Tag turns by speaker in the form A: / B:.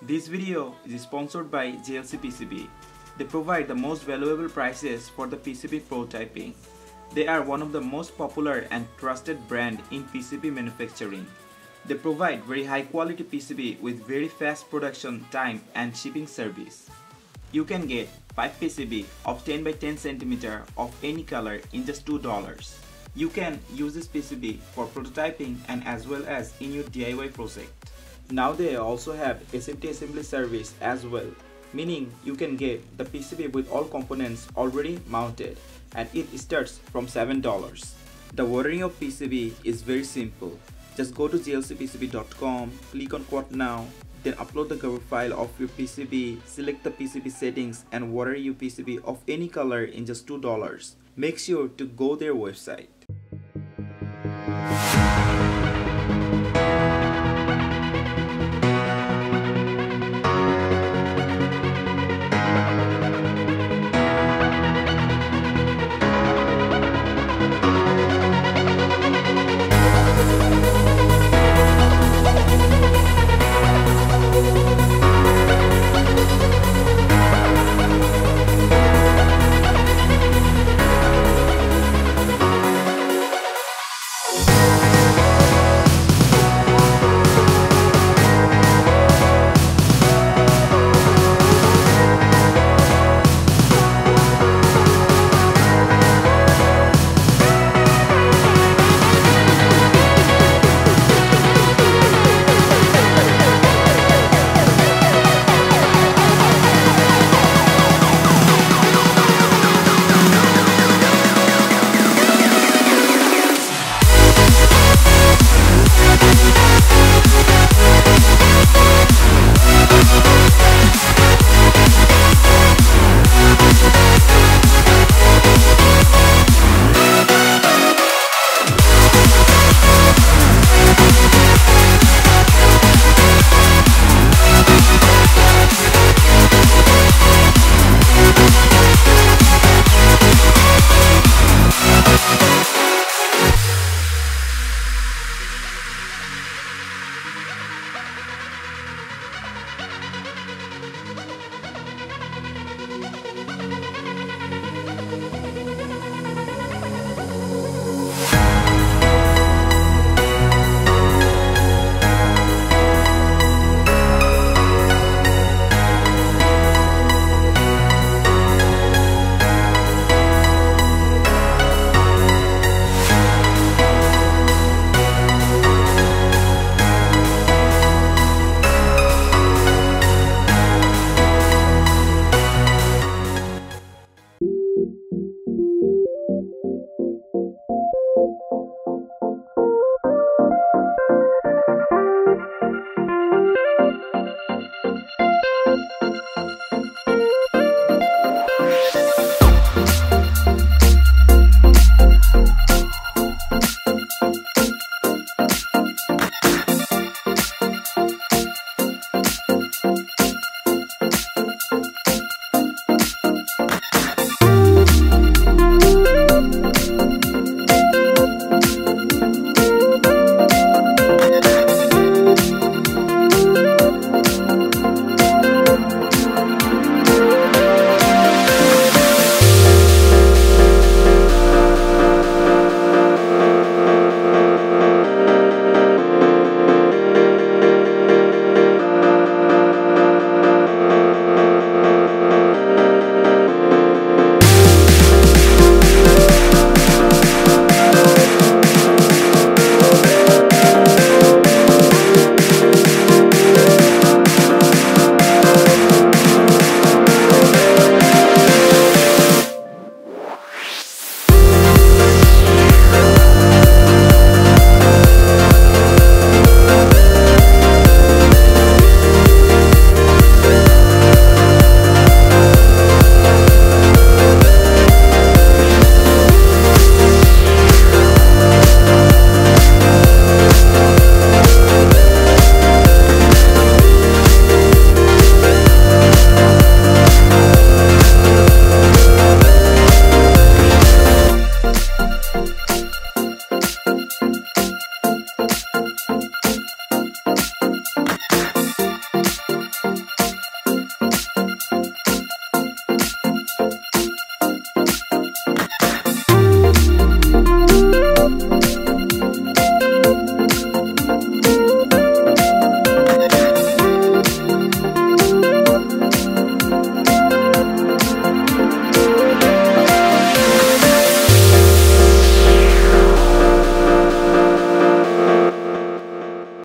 A: This video is sponsored by JLCPCB. They provide the most valuable prices for the PCB prototyping. They are one of the most popular and trusted brand in PCB manufacturing. They provide very high quality PCB with very fast production time and shipping service. You can get 5 PCB of 10 by 10 cm of any color in just $2. You can use this PCB for prototyping and as well as in your DIY project. Now they also have SMT assembly service as well, meaning you can get the PCB with all components already mounted and it starts from $7. The ordering of PCB is very simple. Just go to JLCPCB.com, click on quote now, then upload the cover file of your PCB, select the PCB settings and order your PCB of any color in just $2. Make sure to go their website.